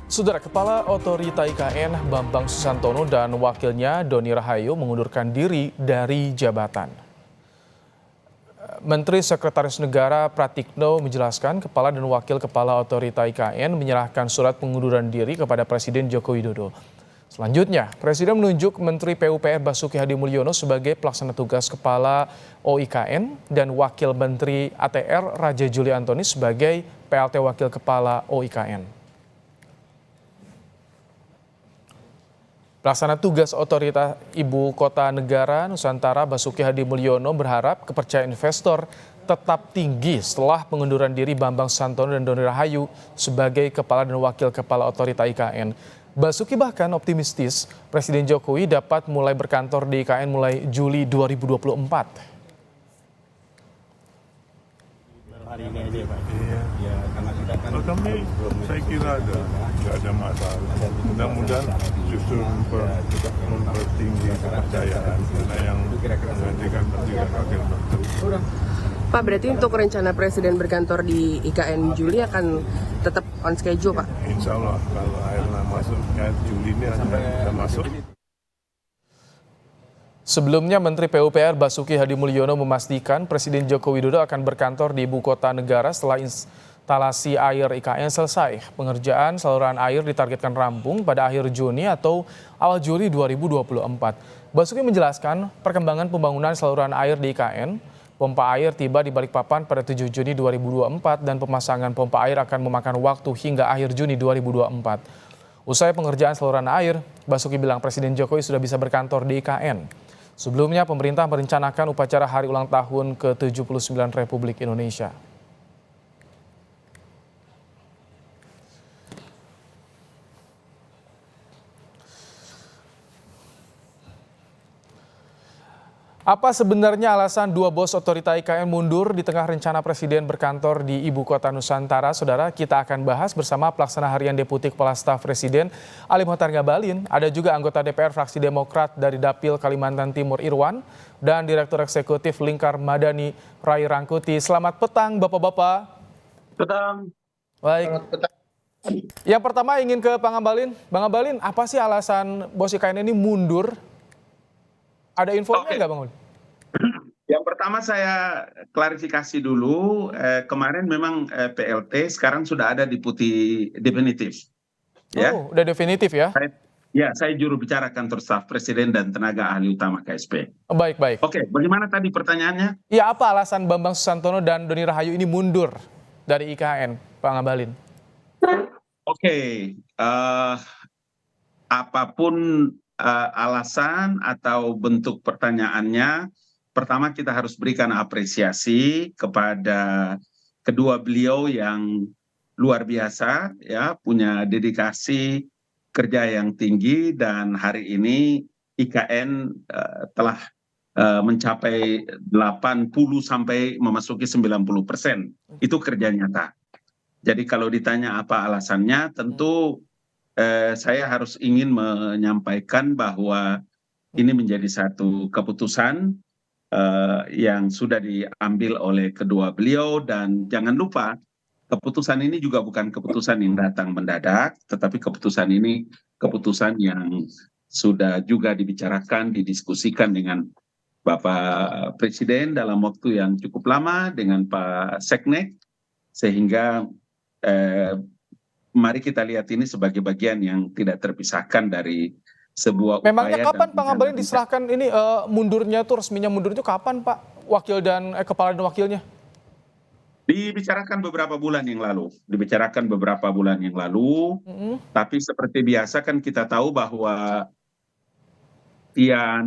Saudara Kepala Otorita IKN Bambang Susantono dan wakilnya Doni Rahayu mengundurkan diri dari jabatan. Menteri Sekretaris Negara Pratikno menjelaskan Kepala dan Wakil Kepala Otorita IKN menyerahkan surat pengunduran diri kepada Presiden Joko Widodo. Selanjutnya, Presiden menunjuk Menteri PUPR Basuki Hadimulyono sebagai pelaksana tugas Kepala OIKN dan Wakil Menteri ATR Raja Juli Antoni sebagai PLT Wakil Kepala OIKN. Pelaksana tugas Otorita Ibu Kota Negara Nusantara Basuki Hadimulyono berharap kepercayaan investor tetap tinggi setelah pengunduran diri Bambang Susantono dan Doni Rahayu sebagai Kepala dan Wakil Kepala Otorita IKN. Basuki bahkan optimistis Presiden Jokowi dapat mulai berkantor di IKN mulai Juli 2024. Hari ini aja Pak. Iya. Ya, karena kita kan Kalau kami saya kira nggak ada masalah. Mudah-mudahan justru mempertinggi kepercayaan karena yang menggantikan pendidikan wakil menteri. Pak, berarti untuk rencana Presiden berkantor di IKN Juli akan tetap on schedule, Pak? Insya Allah kalau akhirnya masuk Juli ini akan masuk. Sebelumnya, Menteri PUPR Basuki Hadimulyono memastikan Presiden Joko Widodo akan berkantor di ibu kota negara setelah instalasi air IKN selesai. Pengerjaan saluran air ditargetkan rampung pada akhir Juni atau awal Juli 2024. Basuki menjelaskan perkembangan pembangunan saluran air di IKN. Pompa air tiba di Balikpapan pada 7 Juni 2024 dan pemasangan pompa air akan memakan waktu hingga akhir Juni 2024. Usai pengerjaan saluran air, Basuki bilang Presiden Jokowi sudah bisa berkantor di IKN. Sebelumnya, pemerintah merencanakan upacara hari ulang tahun ke-79 Republik Indonesia. Apa sebenarnya alasan dua bos otorita IKN mundur di tengah rencana Presiden berkantor di Ibu Kota Nusantara? Saudara, kita akan bahas bersama Pelaksana Harian Deputi Kepala Staf Presiden Ali Mohtar Ngabalin. Ada juga anggota DPR fraksi Demokrat dari Dapil Kalimantan Timur Irwan dan Direktur Eksekutif Lingkar Madani Rai Rangkuti. Selamat petang Bapak-Bapak. petang. Baik. Selamat petang. Yang pertama ingin ke Bang Ngabalin. Bang Ngabalin, apa sih alasan bos IKN ini mundur? Ada infonya nggak Bang Ngabalin? Yang pertama saya klarifikasi dulu, kemarin memang PLT sekarang sudah ada di putih definitif. Ya, Oh, udah definitif ya? saya juru bicara kantor staf presiden dan tenaga ahli utama KSP. Baik, baik. Oke, bagaimana tadi pertanyaannya? Ya, apa alasan Bambang Susantono dan Doni Rahayu ini mundur dari IKN, Pak Ngabalin? Oke, apapun alasan atau bentuk pertanyaannya, pertama kita harus berikan apresiasi kepada kedua beliau yang luar biasa, ya, punya dedikasi kerja yang tinggi dan hari ini IKN telah mencapai 80 sampai memasuki 90%. Itu kerja nyata. Jadi kalau ditanya apa alasannya, tentu saya harus ingin menyampaikan bahwa ini menjadi satu keputusan yang sudah diambil oleh kedua beliau dan jangan lupa keputusan ini juga bukan keputusan yang datang mendadak, tetapi keputusan ini keputusan yang sudah juga dibicarakan, didiskusikan dengan Bapak Presiden dalam waktu yang cukup lama dengan Pak Seknek, sehingga mari kita lihat ini sebagai bagian yang tidak terpisahkan dari sebuah upaya. Memangnya kapan Pak Ngabalin diserahkan ini mundurnya tuh, resminya mundur itu kapan Pak? Wakil dan kepala dan wakilnya? Dibicarakan beberapa bulan yang lalu, tapi seperti biasa kan kita tahu bahwa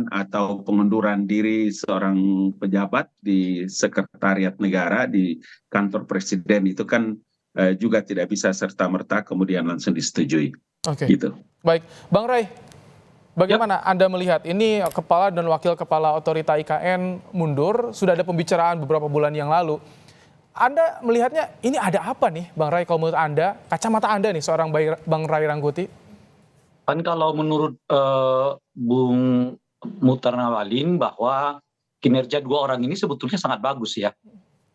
atau pengunduran diri seorang pejabat di sekretariat negara di kantor presiden itu kan juga tidak bisa serta-merta kemudian langsung disetujui. Oke. Gitu. Baik, Bang Ray, bagaimana Anda melihat ini kepala dan wakil kepala otorita IKN mundur? Sudah ada pembicaraan beberapa bulan yang lalu. Anda melihatnya ini ada apa nih, Bang Ray? Kalau menurut Anda, kacamata Anda nih seorang Bang Ray Rangkuti? Kan kalau menurut Bung Mohtar Ngabalin bahwa kinerja dua orang ini sebetulnya sangat bagus ya.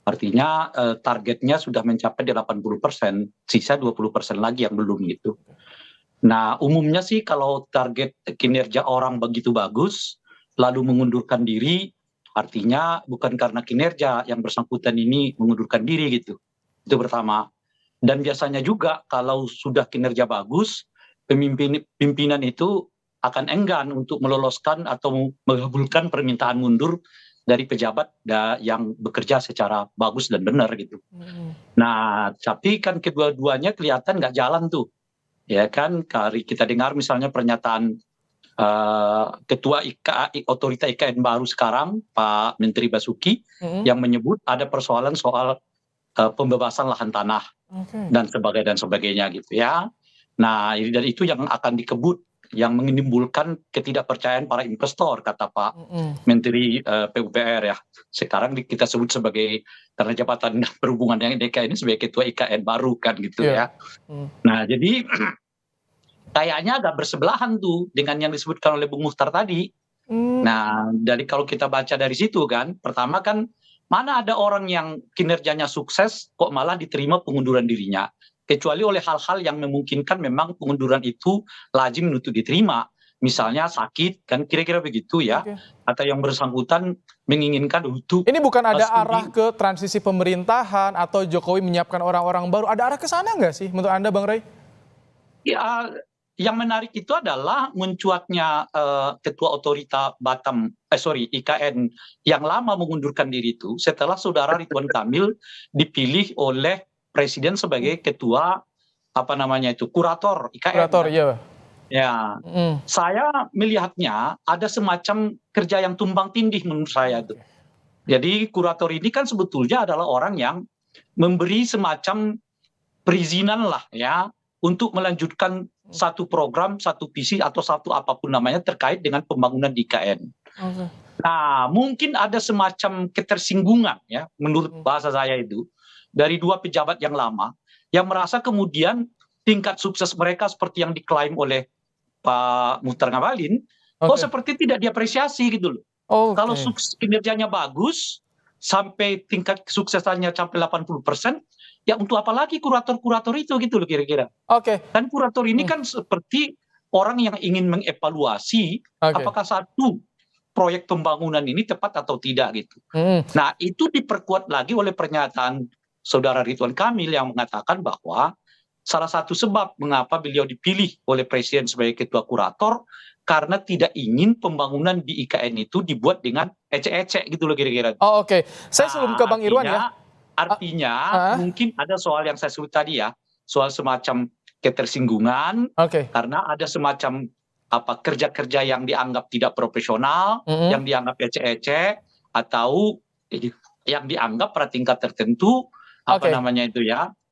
Artinya targetnya sudah mencapai 80%, sisa 20% lagi yang belum gitu. Nah, umumnya sih kalau target kinerja orang begitu bagus, lalu mengundurkan diri, artinya bukan karena kinerja yang bersangkutan ini mengundurkan diri gitu. Itu pertama. Dan biasanya juga kalau sudah kinerja bagus, pimpinan itu akan enggan untuk meloloskan atau mengabulkan permintaan mundur dari pejabat yang bekerja secara bagus dan benar gitu. Nah, tapi kan kedua-duanya kelihatan nggak jalan tuh. Ya kan, kita dengar misalnya pernyataan Ketua Otorita IKN baru sekarang, Pak Menteri Basuki, yang menyebut ada persoalan soal pembebasan lahan tanah dan sebagainya gitu ya. Nah, dan itu yang akan dikebut, yang menimbulkan ketidakpercayaan para investor, kata Pak Menteri PUPR ya. Sekarang kita sebut sebagai, karena jabatan perhubungan yang DKI ini sebagai Ketua IKN baru kan gitu ya. Nah, jadi kayaknya agak bersebelahan tuh dengan yang disebutkan oleh Bung Muhtar tadi. Nah, kalau kita baca dari situ kan, pertama kan mana ada orang yang kinerjanya sukses kok malah diterima pengunduran dirinya. Kecuali oleh hal-hal yang memungkinkan memang pengunduran itu lazim untuk diterima. Misalnya sakit, kan kira-kira begitu ya. Atau yang bersangkutan menginginkan untuk... Ini bukan ada arah ke transisi pemerintahan atau Jokowi menyiapkan orang-orang baru. Ada arah ke sana nggak sih menurut Anda, Bang Ray? Ya, yang menarik itu adalah mencuatnya Ketua Otorita IKN yang lama mengundurkan diri itu setelah saudara Ridwan Kamil dipilih oleh Presiden sebagai ketua kurator IKN. Kurator, iya. Ya, saya melihatnya ada semacam kerja yang tumbang tindih menurut saya itu. Jadi kurator ini kan sebetulnya adalah orang yang memberi semacam perizinan lah ya untuk melanjutkan satu program, satu visi atau satu apapun namanya terkait dengan pembangunan di IKN. Nah, mungkin ada semacam ketersinggungan ya menurut bahasa saya itu dari dua pejabat yang lama yang merasa kemudian tingkat sukses mereka seperti yang diklaim oleh Pak Muhtar Ngabalin, kok seperti tidak diapresiasi gitu loh. Kalau kinerjanya bagus, sampai tingkat kesuksesannya sampai 80%, ya untuk apa lagi kurator-kurator itu gitu loh kira-kira. Dan kurator ini kan seperti orang yang ingin mengevaluasi apakah satu proyek pembangunan ini tepat atau tidak gitu. Nah, itu diperkuat lagi oleh pernyataan Saudara Ridwan Kamil yang mengatakan bahwa salah satu sebab mengapa beliau dipilih oleh Presiden sebagai ketua kurator karena tidak ingin pembangunan di IKN itu dibuat dengan ecek-ecek gitu loh kira-kira. Saya sebelum ke Bang Irwan ya. Artinya mungkin ada soal yang saya sebut tadi ya, soal semacam ketersinggungan karena ada semacam kerja-kerja yang dianggap tidak profesional, yang dianggap ecek-ecek atau yang dianggap pada tingkat tertentu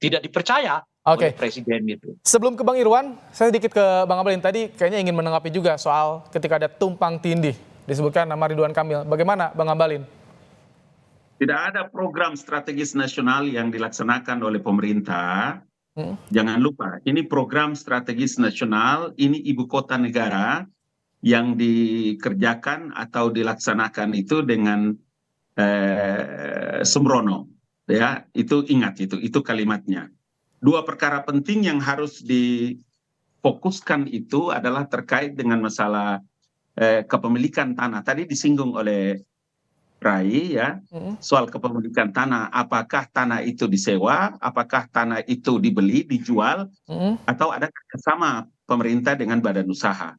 tidak dipercaya oleh Presiden itu. Sebelum ke Bang Irwan, saya sedikit ke Bang Ngabalin tadi kayaknya ingin menanggapi juga soal ketika ada tumpang tindih disebutkan nama Ridwan Kamil. Bagaimana Bang Ngabalin? Tidak ada program strategis nasional yang dilaksanakan oleh pemerintah. Jangan lupa, ini program strategis nasional, ini ibu kota negara yang dikerjakan atau dilaksanakan itu dengan sembrono. Ya, itu ingat itu kalimatnya. Dua perkara penting yang harus difokuskan itu adalah terkait dengan masalah kepemilikan tanah. Tadi disinggung oleh Rai ya, soal kepemilikan tanah. Apakah tanah itu disewa, apakah tanah itu dibeli, dijual, atau ada kerjasama pemerintah dengan badan usaha.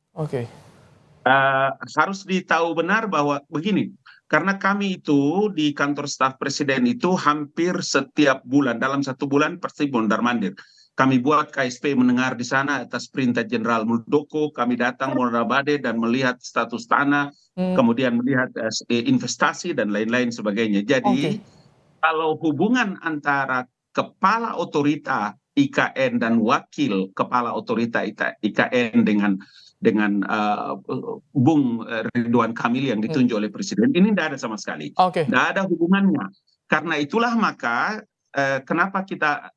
Harus ditahu benar bahwa begini, karena kami itu di kantor staf presiden itu hampir setiap bulan, dalam satu bulan pasti mondar-mandir. Kami buat KSP mendengar di sana atas perintah Jenderal Muldoko, kami datang Monarabade dan melihat status tanah, kemudian melihat investasi dan lain-lain sebagainya. Jadi kalau hubungan antara kepala otorita IKN dan wakil kepala otorita IKN dengan Bung Ridwan Kamil yang ditunjuk oleh Presiden, ini tidak ada sama sekali. Tidak ada hubungannya. Karena itulah maka kenapa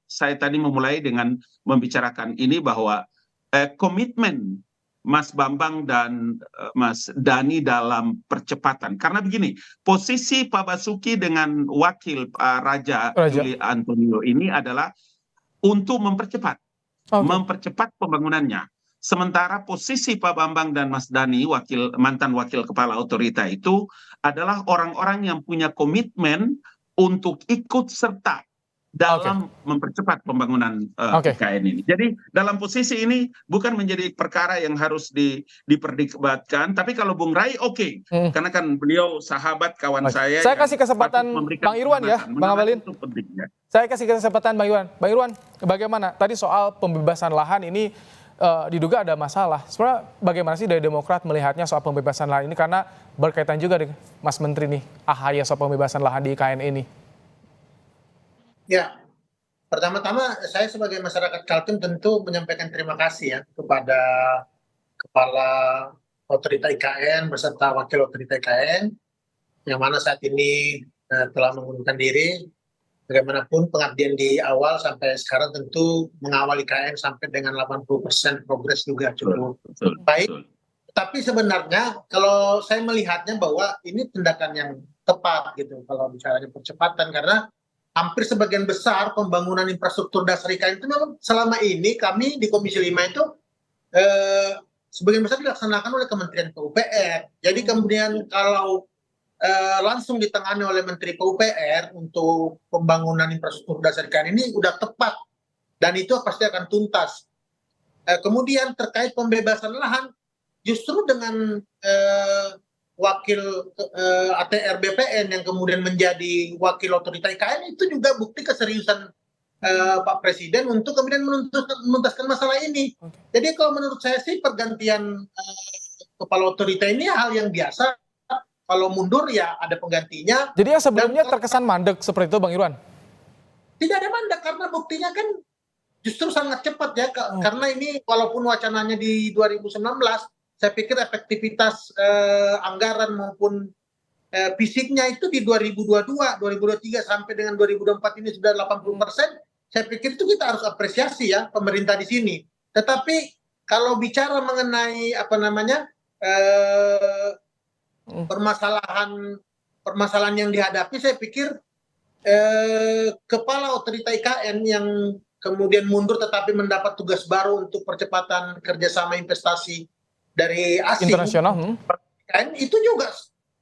saya tadi memulai dengan membicarakan ini bahwa komitmen Mas Bambang dan Mas Dhani dalam percepatan. Karena begini, posisi Pak Basuki dengan wakil Raja Juli Antonio ini adalah untuk mempercepat pembangunannya. Sementara posisi Pak Bambang dan Mas Dhani, mantan wakil kepala otorita itu adalah orang-orang yang punya komitmen untuk ikut serta dalam mempercepat pembangunan IKN ini. Jadi dalam posisi ini bukan menjadi perkara yang harus diperdebatkan, tapi kalau Bung Rai karena kan beliau sahabat kawan saya. Saya kasih kesempatan Bang Irwan ya, Bang Abalin. Saya kasih kesempatan Bang Irwan. Bang Irwan, bagaimana tadi soal pembebasan lahan ini diduga ada masalah. Sebenarnya bagaimana sih dari Demokrat melihatnya soal pembebasan lahan ini, karena berkaitan juga dengan Mas Menteri nih, AHY soal pembebasan lahan di IKN ini. Ya, pertama-tama saya sebagai masyarakat Kaltim tentu menyampaikan terima kasih ya kepada Kepala Otorita IKN beserta Wakil Otorita IKN yang mana saat ini telah mengundurkan diri. Bagaimanapun pengabdian di awal sampai sekarang tentu mengawal IKN sampai dengan 80% progres juga cukup baik. Tapi sebenarnya kalau saya melihatnya bahwa ini tindakan yang tepat gitu kalau bicaranya percepatan, karena hampir sebagian besar pembangunan infrastruktur dasar IKN itu memang selama ini kami di Komisi 5 itu sebagian besar dilaksanakan oleh Kementerian PUPR. Jadi kemudian kalau langsung ditangani oleh Menteri PUPR untuk pembangunan infrastruktur dasar IKN ini udah tepat dan itu pasti akan tuntas. Kemudian terkait pembebasan lahan, justru dengan wakil ATR BPN yang kemudian menjadi wakil otorita IKN itu juga bukti keseriusan Pak Presiden untuk kemudian menuntaskan masalah ini. Jadi kalau menurut saya sih pergantian kepala otorita ini hal yang biasa. Kalau mundur ya ada penggantinya. Jadi yang sebelumnya terkesan mandek seperti itu Bang Irwan? Tidak ada mandek karena buktinya kan justru sangat cepat ya. Karena ini walaupun wacananya di 2019, saya pikir efektivitas anggaran maupun fisiknya itu di 2022, 2023 sampai dengan 2024 ini sudah 80%. Saya pikir itu kita harus apresiasi ya pemerintah di sini. Tetapi kalau bicara mengenai permasalahan yang dihadapi, saya pikir kepala otorita IKN yang kemudian mundur tetapi mendapat tugas baru untuk percepatan kerjasama investasi dari asing internasional itu juga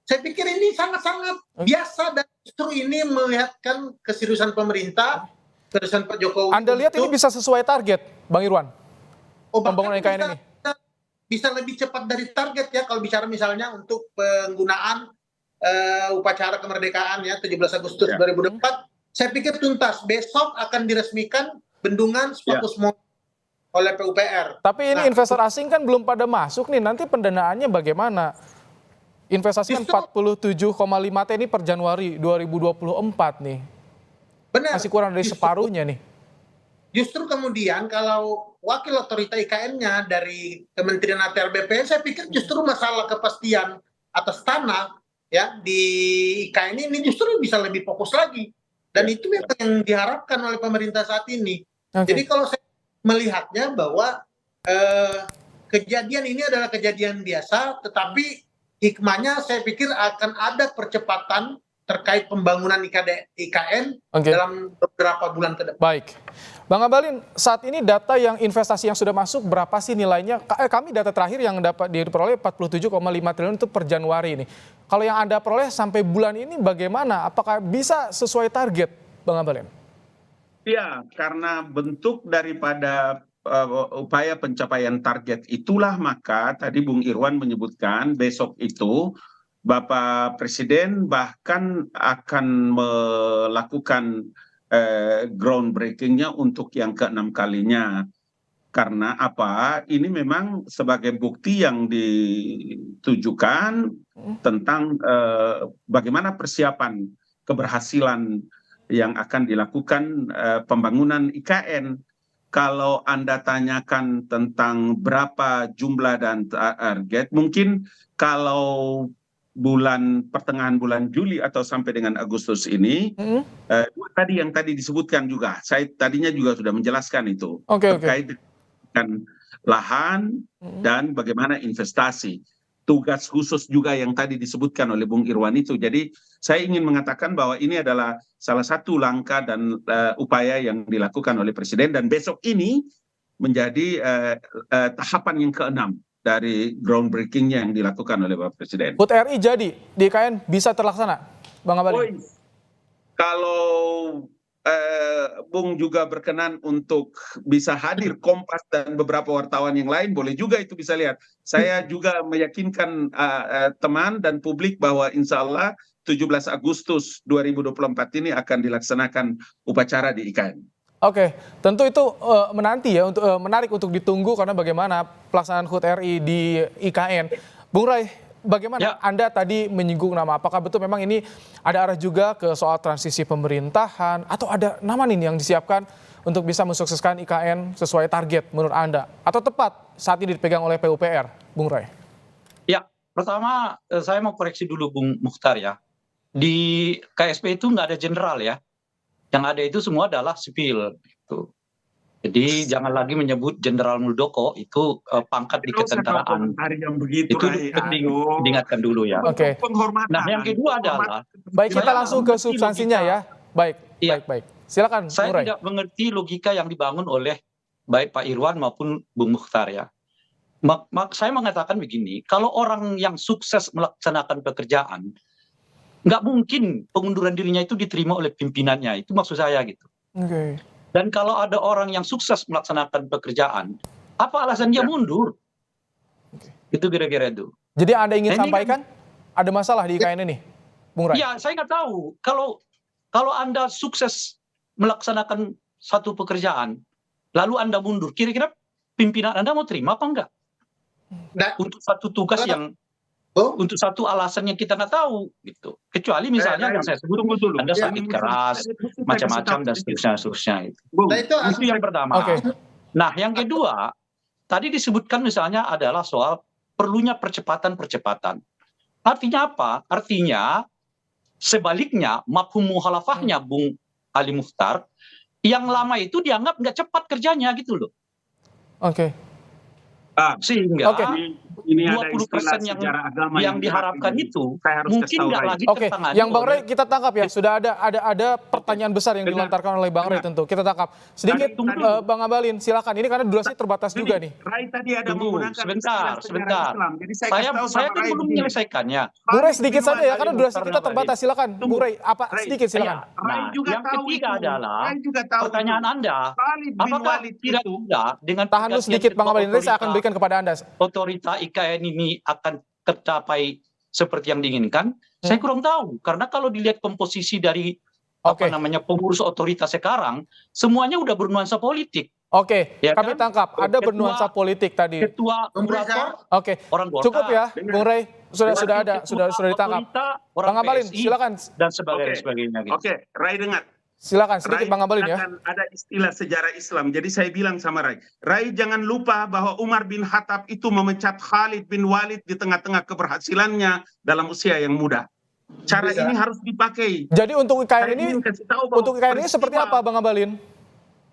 saya pikir ini sangat-sangat biasa dan justru ini melihatkan keseriusan pemerintah, keseriusan Pak Jokowi. Anda lihat ini bisa sesuai target Bang Irwan pembangunan IKN ini? Bisa lebih cepat dari target ya kalau bicara misalnya untuk penggunaan upacara kemerdekaan ya 17 Agustus 2004, saya pikir tuntas. Besok akan diresmikan bendungan Sepakus oleh PUPR. Tapi ini investor asing kan belum pada masuk nih, nanti pendanaannya bagaimana? Investasi kan 47,5 T ini per Januari 2024 nih. Benar. Masih kurang dari separuhnya nih. Justru kemudian kalau wakil otorita IKN-nya dari Kementerian ATR BPN, saya pikir justru masalah kepastian atas tanah ya di IKN ini justru bisa lebih fokus lagi. Dan itu memang yang diharapkan oleh pemerintah saat ini. Jadi kalau saya melihatnya bahwa kejadian ini adalah kejadian biasa, tetapi hikmahnya saya pikir akan ada percepatan terkait pembangunan IKN dalam beberapa bulan ke depan. Baik. Bang Abalin, saat ini data yang investasi yang sudah masuk berapa sih nilainya? Kami data terakhir yang dapat diperoleh 47,5 triliun itu per Januari ini. Kalau yang Anda peroleh sampai bulan ini bagaimana? Apakah bisa sesuai target, Bang Abalin? Ya, karena bentuk daripada upaya pencapaian target itulah maka tadi Bung Irwan menyebutkan besok itu Bapak Presiden bahkan akan melakukan groundbreaking-nya untuk yang ke-6 kalinya. Karena apa? Ini memang sebagai bukti yang ditujukan tentang bagaimana persiapan keberhasilan yang akan dilakukan pembangunan IKN. Kalau Anda tanyakan tentang berapa jumlah dan target, mungkin kalau pertengahan bulan Juli atau sampai dengan Agustus ini, tadi yang tadi disebutkan juga, saya tadinya juga sudah menjelaskan itu terkait dengan lahan dan bagaimana investasi. Tugas khusus juga yang tadi disebutkan oleh Bung Irwan itu. Jadi saya ingin mengatakan bahwa ini adalah salah satu langkah dan upaya yang dilakukan oleh Presiden, dan besok ini menjadi tahapan yang keenam dari groundbreaking-nya yang dilakukan oleh Bapak Presiden. HUT RI jadi di IKN bisa terlaksana, Bang Abalin? Kalau Bung juga berkenan untuk bisa hadir Kompas dan beberapa wartawan yang lain, boleh juga itu bisa lihat. Saya juga meyakinkan teman dan publik bahwa insya Allah 17 Agustus 2024 ini akan dilaksanakan upacara di IKN. Oke, tentu itu menanti ya, menarik untuk ditunggu karena bagaimana pelaksanaan HUT RI di IKN. Bung Ray, bagaimana Ya. Anda tadi menyinggung nama? Apakah betul memang ini ada arah juga ke soal transisi pemerintahan atau ada nama nih yang disiapkan untuk bisa mensukseskan IKN sesuai target menurut Anda? Atau tepat saat ini dipegang oleh PUPR, Bung Ray? Ya, pertama saya mau koreksi dulu Bung Mukhtar ya. Di KSP itu nggak ada jenderal ya. Yang ada itu semua adalah sipil. Gitu. Jadi jangan lagi menyebut Jenderal Muldoko itu pangkat di ketentaraan. Yang begitu, Itu penting diingatkan dulu ya. Oke. Penghormatan. Nah, yang kedua adalah Baik, kita Saya langsung ke mengerti substansinya logika. ya. Baik, Iya. baik. Silakan, Bung saya Ray. tidak mengerti logika yang dibangun oleh baik Pak Irwan maupun Bung Mukhtar ya. Saya mengatakan begini, kalau orang yang sukses melaksanakan pekerjaan, nggak mungkin pengunduran dirinya itu diterima oleh pimpinannya. Itu maksud saya gitu. Oke. Dan kalau ada orang yang sukses melaksanakan pekerjaan, apa alasan dia mundur? Itu kira-kira itu. Jadi Anda ingin Nah, ini sampaikan ada masalah di IKN ini, Bung Ray? Ya, saya nggak tahu. Kalau Anda sukses melaksanakan satu pekerjaan, lalu Anda mundur, kira-kira pimpinan Anda mau terima apa enggak? Nah, Untuk satu tugas yang, untuk satu alasan yang kita nggak tahu, gitu. Kecuali misalnya yang saya sebut, Anda sakit keras, macam-macam dan seterusnya. nah itu Itu yang pertama. Oke. Nah, yang kedua, tadi disebutkan misalnya adalah soal perlunya percepatan. Artinya apa? Artinya sebaliknya, mafhum mukhalafahnya Bung Ali Mukhtar, yang lama itu dianggap nggak cepat kerjanya gitu loh. Oke. Sehingga Oke. Ini 20% yang diharapkan itu mungkin nggak lagi Oke, tertangani yang Bang oleh- Ray kita tangkap ya. Sudah ada pertanyaan besar yang dilontarkan oleh Bang Ray tentu. Kita tangkap. Sedikit Bang Abalin, silakan. Ini karena durasi terbatas juga nih. Rai tadi ada Tunggu, menggunakan sebentar. istilah Islam. Jadi Saya kasih tahu sama kan Rai belum begini. menyelesaikannya. Bung Ray sedikit saja ya, karena durasi Karena kita terbatas. Silakan, Bung Ray. Apa Ray, sedikit silakan. Iya. Rai Nah, juga yang tahu ketiga itu. adalah Rai juga tahu pertanyaan itu. Anda, Khalid bin apakah Walid tidak itu. mudah dengan Tahan dulu pergantian sedikit Bang ketua Abalin. Nanti saya akan otorita- berikan kepada Anda. otorita IKN ini akan tercapai seperti yang diinginkan, saya kurang tahu. Karena kalau dilihat komposisi dari Oke. pengurus otoritas sekarang, semuanya udah bernuansa politik. Oke, Ya kami kan? tangkap. Ada Ketua- bernuansa politik tadi. Ketua Pemerintah. kurator, Oke, orang Golkar. cukup ya, Bung Ray. Sudah ada, Ketua sudah ditangkap. otorita, orang Bang Abalin, PSI, silakan. dan sebagainya. Oke. sebagainya gitu. Oke, Rai dengar. Silakan sedikit Rai Bang Abalin ya. akan ada istilah sejarah Islam. Jadi saya bilang sama Rai jangan lupa bahwa Umar bin Khattab itu memecat Khalid bin Walid di tengah-tengah keberhasilannya dalam usia yang muda. Cara Bisa. ini harus dipakai. Jadi untuk Saya IKN ini, ingin kasih tahu bahwa untuk IKN ini seperti apa Bang Abalin?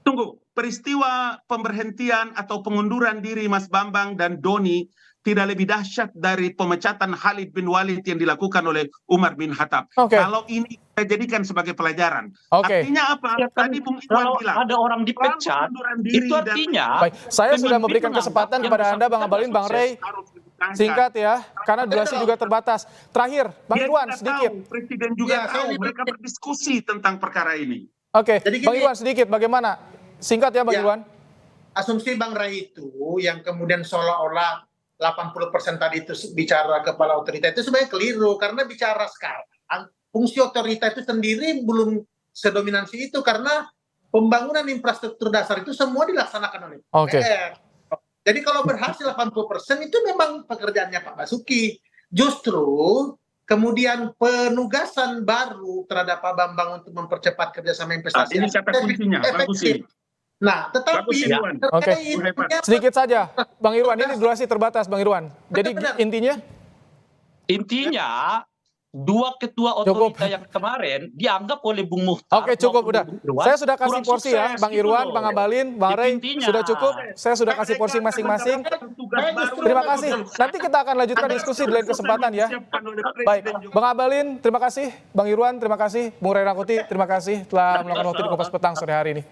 Tunggu, peristiwa pemberhentian atau pengunduran diri Mas Bambang dan Doni tidak lebih dahsyat dari pemecatan Khalid bin Walid yang dilakukan oleh Umar bin Khattab. Oke. Kalau ini kita jadikan sebagai pelajaran. Oke. Artinya apa? Ya kan, Tadi Bung Iwan kalau bilang. ada orang dipecat, pengunduran diri itu dan- artinya Baik, saya sudah pemimpin memberikan menganggap kesempatan yang kepada Anda Bang bersangkutan Abalin, Bang Ray. harus dipertahankan. Singkat ya, karena durasi juga terbatas. Terakhir, Bang Dia Irwan juga sedikit. tahu, Presiden juga Ya, saya tahu. ini- Mereka berdiskusi tentang perkara ini. Oke, Jadi Bang gini- Irwan sedikit. Bagaimana? Singkat ya Bang Ya. Irwan. Asumsi Bang Ray itu yang kemudian seolah-olah 80% tadi itu bicara kepala otorita itu sebenarnya keliru, karena bicara sekarang fungsi otorita itu sendiri belum sedominansi itu, karena pembangunan infrastruktur dasar itu semua dilaksanakan oleh Oke. DPR. Jadi kalau berhasil 80% itu memang pekerjaannya Pak Basuki. Justru kemudian penugasan baru terhadap Pak Bambang untuk mempercepat kerjasama investasi Ini kata kuncinya, bagus ini. Nah, tetapi Bagus, Irwan. Oke. terkait Sedikit saja, Bang Irwan. Ini durasi terbatas, Bang Irwan. Jadi Benar. intinya dua ketua Cukup. otorita yang kemarin dianggap oleh Bung Mukhtar. Oke, cukup maupun udah. Bung Irwan Saya sudah kasih kurang porsi ya, sukses Bang gitu Irwan, loh. Bang Abalin, Bang Ray. Itu intinya. Sudah cukup. Saya sudah kasih porsi masing-masing. Terima kasih. Nanti kita akan lanjutkan diskusi di lain kesempatan ya. Baik, Bang Abalin, terima kasih. Bang Irwan, terima kasih. Bung Ray Rangkuti, terima kasih telah meluangkan waktu di Kompas Petang sore hari ini.